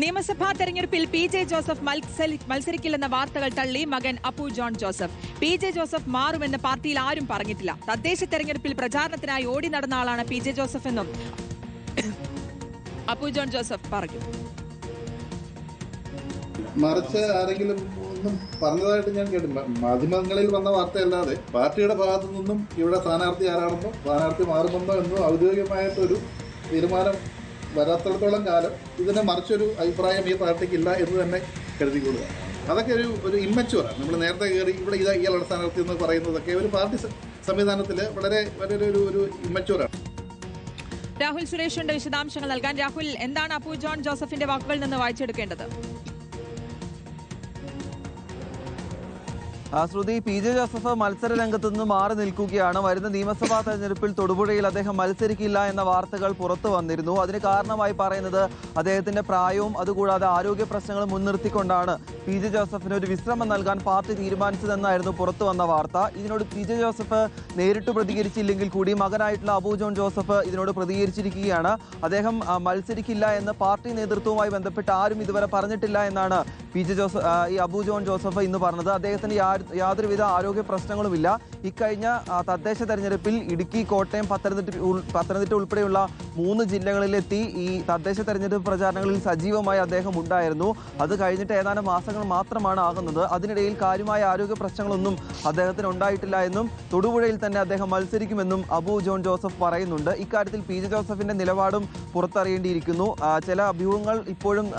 നിയമസഭാ തെരഞ്ഞെടുപ്പിൽ PJ. Joseph മത്സരിക്കില്ലെന്ന വാർത്തകൾ തള്ളി മകൻ Appu John Joseph. PJ. Joseph മാറുമെന്ന് പാർട്ടിയിൽ ആരും പറഞ്ഞിട്ടില്ല. തദ്ദേശ തെരഞ്ഞെടുപ്പിൽ പ്രചാരണത്തിനായി ഓടി നടന്ന ആളാണ് പി.ജെ. ജോസഫ് എന്നും അപ്പു ജോൺ ജോസഫ് പറഞ്ഞു. മറിച്ച് ആരെങ്കിലും ഒന്നും പറഞ്ഞതായിട്ട് ഞാൻ കേട്ടില്ല. മാധ്യമങ്ങളിൽ വന്ന വാർത്തയല്ലാതെ പാർട്ടിയുടെ ഭാഗത്തു നിന്നും ഇവിടെ സ്ഥാനാർത്ഥി ആരാണെന്നോ സ്ഥാനാർത്ഥി മാറുമെന്നോ എന്നോ ഔദ്യോഗികമായിട്ടൊരു തീരുമാനം വരാത്തിടത്തോളം കാലം ഇതിനെ മറിച്ചൊരു അഭിപ്രായം ഈ പാർട്ടിക്കില്ല എന്ന് തന്നെ കരുതിക്കൊള്ളുക. അതൊക്കെ ഒരു ഇമ്മച്ചുവറാണ്. നമ്മൾ നേരത്തെ കയറി ഇവിടെ ഇയാളുടെ സ്ഥാനാർത്ഥി എന്ന് പറയുന്നതൊക്കെ ഒരു പാർട്ടി സംവിധാനത്തിൽ വളരെ ഒരു ഇമ്മച്ചുവറാണ്. രാഹുൽ സുരേഷിന്റെ വിശദാംശങ്ങൾ നൽകാൻ. രാഹുൽ, എന്താണ് അപ്പു ജോൺ ജോസഫിന്റെ വാക്കുകളിൽ നിന്ന് വായിച്ചെടുക്കേണ്ടത്? ശ്രുതി, പി.ജെ. ജോസഫ് മത്സര രംഗത്ത് നിന്ന് മാറി നിൽക്കുകയാണ്. വരുന്ന നിയമസഭാ തെരഞ്ഞെടുപ്പിൽ തൊടുപുഴയിൽ അദ്ദേഹം മത്സരിക്കില്ല എന്ന വാർത്തകൾ പുറത്തു വന്നിരുന്നു. അതിന് കാരണമായി പറയുന്നത് അദ്ദേഹത്തിന്റെ പ്രായവും അതുകൂടാതെ ആരോഗ്യ പ്രശ്നങ്ങളും മുൻനിർത്തിക്കൊണ്ടാണ് പി.ജെ. ജോസഫിന് ഒരു വിശ്രമം നൽകാൻ പാർട്ടി തീരുമാനിച്ചതെന്നായിരുന്നു പുറത്തു വന്ന വാർത്ത. ഇതിനോട് പി.ജെ. ജോസഫ് നേരിട്ട് പ്രതികരിച്ചില്ലെങ്കിൽ കൂടി മകനായിട്ടുള്ള അപ്പു ജോൺ ജോസഫ് ഇതിനോട് പ്രതികരിച്ചിരിക്കുകയാണ്. അദ്ദേഹം മത്സരിക്കില്ല എന്ന് പാർട്ടി നേതൃത്വവുമായി ബന്ധപ്പെട്ട് ആരും ഇതുവരെ പറഞ്ഞിട്ടില്ല എന്നാണ് ഈ അപ്പു ജോൺ ജോസഫ് ഇന്ന് പറഞ്ഞത്. അദ്ദേഹത്തിന് യാതൊരുവിധ ആരോഗ്യ പ്രശ്നങ്ങളുമില്ല. ഇക്കഴിഞ്ഞ തദ്ദേശ തെരഞ്ഞെടുപ്പിൽ ഇടുക്കി, കോട്ടയം, പത്തനംതിട്ട ഉൾപ്പെടെയുള്ള 3 ജില്ലകളിലെത്തി ഈ തദ്ദേശ തെരഞ്ഞെടുപ്പ് പ്രചാരണങ്ങളിൽ സജീവമായി അദ്ദേഹം ഉണ്ടായിരുന്നു. അത് കഴിഞ്ഞിട്ട് ഏതാനും മാസങ്ങൾ മാത്രമാണ് ആകുന്നത്. അതിനിടയിൽ കാര്യമായ ആരോഗ്യ പ്രശ്നങ്ങളൊന്നും അദ്ദേഹത്തിന് ഉണ്ടായിട്ടില്ല എന്നും തൊടുപുഴയിൽ തന്നെ അദ്ദേഹം മത്സരിക്കുമെന്നും അപ്പു ജോൺ ജോസഫ് പറയുന്നുണ്ട്. ഇക്കാര്യത്തിൽ പി.ജെ. ജോസഫിന്റെ നിലപാടും പുറത്തറിയേണ്ടിയിരിക്കുന്നു. ചില അഭ്യൂഹങ്ങൾ ഇപ്പോഴും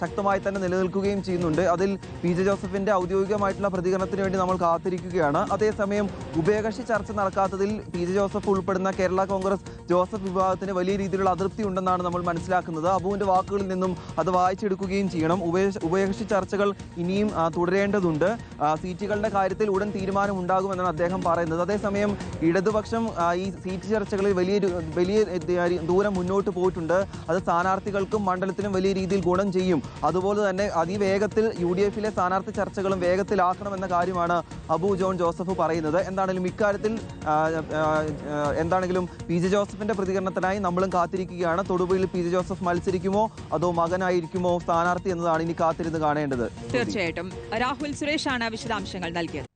ശക്തമായി തന്നെ നിലനിൽക്കുകയും ചെയ്യുന്നുണ്ട്. അതിൽ പി.ജെ. ജോസഫിന്റെ ഔദ്യോഗികമായിട്ടുള്ള പ്രതികരണത്തിന് വേണ്ടി നമ്മൾ കാത്തിരിക്കുകയാണ്. അതേസമയം ഉഭയകക്ഷി ചർച്ച നടക്കാത്തതിൽ പി.ജെ. ജോസഫ് ഉൾപ്പെടുന്ന കേരള കോൺഗ്രസ് ജോസഫ് വിഭാഗത്തിന് വലിയ രീതിയിലുള്ള അതൃപ്തി ഉണ്ടെന്നാണ് നമ്മൾ മനസ്സിലാക്കുന്നത്. അബുവിന്റെ വാക്കുകളിൽ നിന്നും അത് വായിച്ചെടുക്കുകയും ചെയ്യണം. ഉഭയകക്ഷി ചർച്ചകൾ ഇനിയും തുടരേണ്ടതുണ്ട്. സീറ്റുകളുടെ കാര്യത്തിൽ ഉടൻ തീരുമാനം ഉണ്ടാകുമെന്നാണ് അദ്ദേഹം പറയുന്നത്. അതേസമയം ഇടതുപക്ഷം ഈ സീറ്റ് ചർച്ചകളിൽ വലിയ ദൂരം മുന്നോട്ട് പോയിട്ടുണ്ട്. അത് സ്ഥാനാർത്ഥികൾക്കും മണ്ഡലത്തിനും വലിയ രീതിയിൽ ഗുണം ചെയ്യും. അതുപോലെ തന്നെ അതിവേഗത്തിൽ UDF-ലെ സ്ഥാനാർത്ഥി ചർച്ചകളും വേഗത്തിലാക്കണമെന്ന കാര്യമാണ് അപ്പു ജോൺ ജോസഫ് പറയുന്നത്. എന്താണെങ്കിലും പി.ജെ. ജോസഫിന്റെ പ്രതികരണത്തിനായി നമ്മളും കാത്തിരിക്കുകയാണ്. തൊടുപുഴയിൽ പി.ജെ. ജോസഫ് മത്സരിക്കുമോ അതോ മകനായിരിക്കുമോ സ്ഥാനാർത്ഥി എന്നതാണ് ഇനി കാത്തിരുന്ന് കാണേണ്ടത്. തീർച്ചയായിട്ടും. രാഹുൽ സുരേഷാണ് വിശദാംശങ്ങൾ നൽകിയത്.